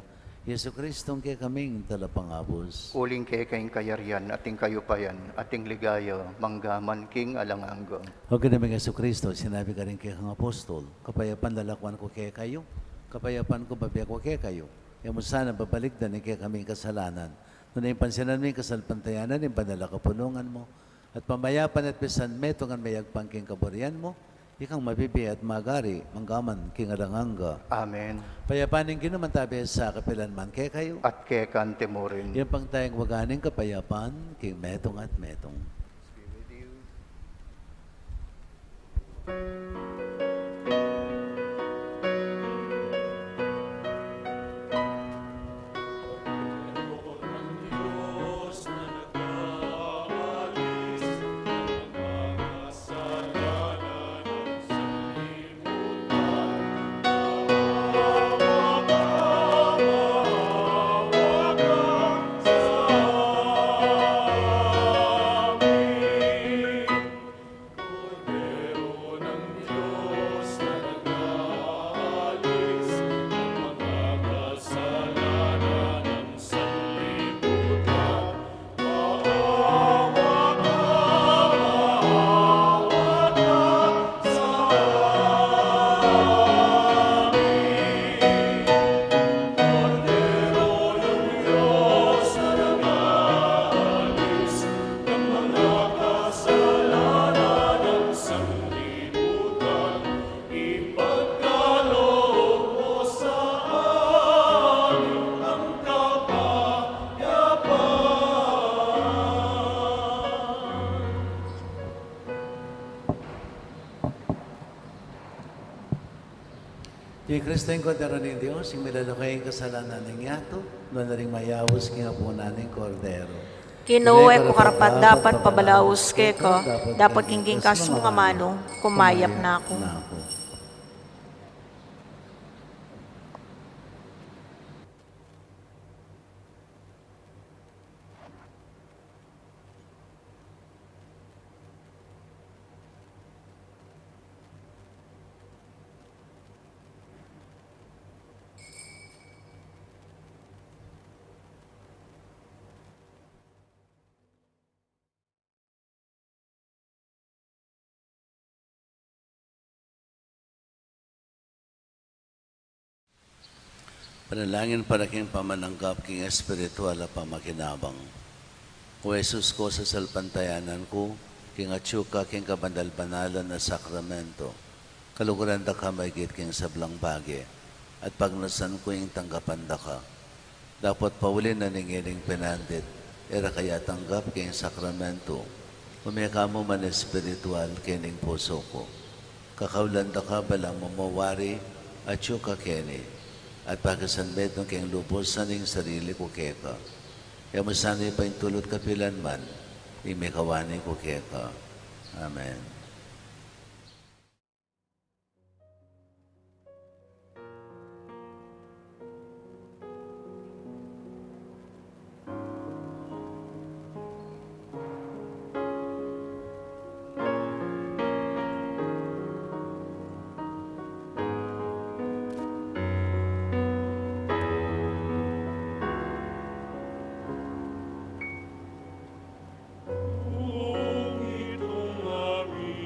Yesu Kristong kay kaming talapangabos. Uling kay kayong kayarian, ating kayupayan, ating ligaya, manggaman king alangangga. Huwag ka namin Yesu Kristo, sinabi ka rin kay kang apostol, kapayapan lalakwan ko kay kayo, kapayapan ko babiya ko kay kayo. Kaya mo sana babalik na ni kay kaming kasalanan. Nung naimpansinan mo yung kasalpantayanan, yung banala kapulungan mo, at pamayapan at pisan metongan mayagpang king kaburian mo, ikang mabibi at magari, manggaman king alangangga. Amen. Payapanin ginuman tabi sa kapilan man kay kayo. At kay kantemorin. Yan pang tayong waganing kapayapan, king metong at metong. Amen. Di Kristo yung kodero ng Diyos, yung milalukay kasalanan ng yato, doon na rin mayawos kaya po naning kordero. Kinuwe ko karapat dapat pabalaos ke ko, dapat kingging kas mga mano, kumayap na ako. Panalangin para king pamananggap king espiritual at pamakinabang. O Jesus ko sa salpantayanan ko, king atsuka king kabandal-banalan na sakramento, kaluguran da ka maigit king sablang bagi, at pagnasan ko yung tanggapan da ka. Dapat paulin na ningiling pinandit, era kaya tanggap king sakramento, umeka mo man espiritual kining puso ko. Kakaulan da ka balang mamawari, atsuka kini, at pagkasanbet ng kayong lubos sa ning sarili ko keka. Kaya masanay pa yung tulot kapilan man, imikawani ko keka. Amen. Kung itong aming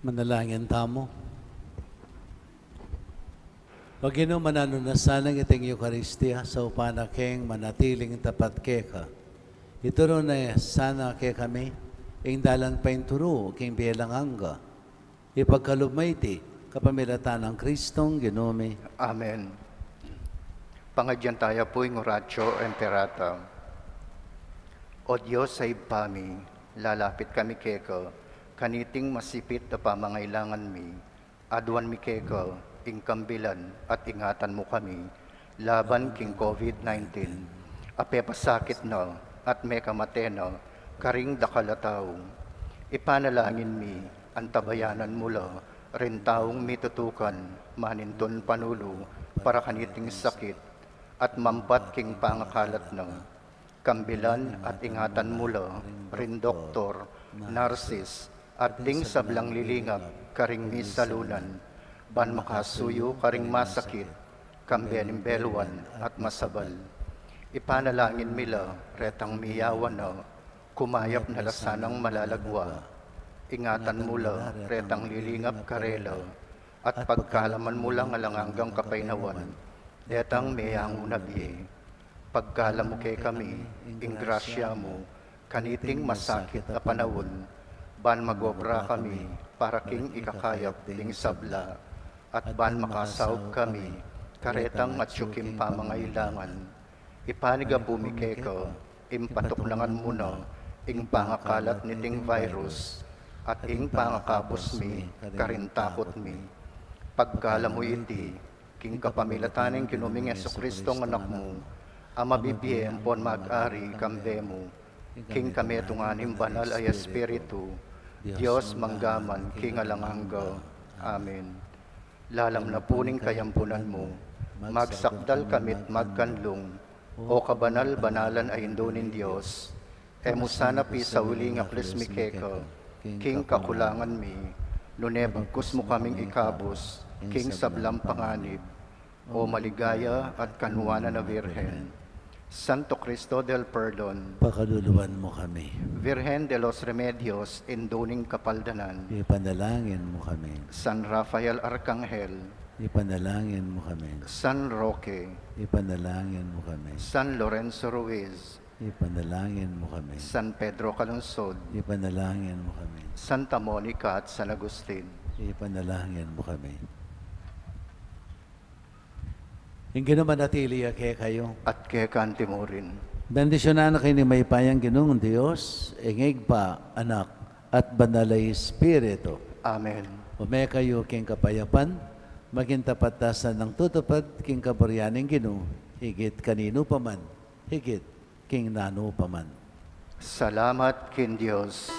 Manalangin tamo. Pagino mananunasan ng iting Eucharistia sa upanakeng manatiling tapat keka. Ito ron na sana ke kami, ing dalan pa turo, king bielang angga. Ipagkalubmayti, kapamilatan ng Kristong Ginome. Amen. Pangadyan tayo po yung oratio emperata. O Diyos ay pami, lalapit kami keko, kaniting masipit na pamangailangan mi, aduan mi keko, ing kambilan at ingatan mo kami, laban king COVID-19, apepasakit na at may kamatena, karing dakalataw. Ipanalangin mi, antabayanan mula, rin taong mitutukan, maninton panulo, para kaniting sakit, at mambat king pangakalat na, kambilan at ingatan mula, rin doktor, narsis, at ding sablang lilingap, karing misalunan, ban makasuyo karing masakit, kambianing belwan at masabal. Ipanalangin mila, retang miyawan na, kumayap na lasanang malalagwa, ingatan mula, retang lilingap karela, at pagkalaman mula ngalanganggang kapainawan, detang meyang unabi, pagkala mo kay kami, ing grasya mo, kaniting masakit na panahon, ban magobra kami, para king ikakayap ding sabla, at ban makasaog kami, karetang matsyukim pamangailangan, ipaniga bumikeko, impatuklangan mo na, ing pangakalat niting virus, at ing pangakapos mi, karintakot mi, pagkala mo iti, king kapamilataning kinuming Jesucristong anak mo, ama bibiyem pon mag-ari kambe mo, king kami tunganim banal ay Espiritu, Diyos manggaman, king alangangga. Amen. Lalam na puning kayampunan mo, magsakdal kamit magkanlong, o kabanal-banalan ay indonin Diyos, emusana pi sa uling aklis mi keka, king kakulangan mi, nunebagkus mo kaming ikabos, king sablam panganib, o maligaya at kanuwanan na Virhen, Santo Cristo del Perdon, Pakaluluwan mo kami. Virgen de los Remedios, indoning kapaldanan, Ipanalangin mo kami. San Rafael Arcangel, Ipanalangin mo kami. San Roque, Ipanalangin mo kami. San Lorenzo Ruiz, Ipanalangin mo kami. San Pedro Calungsod, Ipanalangin mo kami. Santa Monica at San Agustin. Ipanalangin mo kami. Hindi naman natili kaya kayo. At kay kanti mo rin. Bendisyonan na kayo ni may payang Ginoong Diyos, ingig pa, anak, at banalay Espiritu. Amen. Umay kayo king kapayapan, maging tapatasan ng tutupad king kabaryaning Ginoo, higit kanino paman, higit king nano paman. Salamat kin Diyos.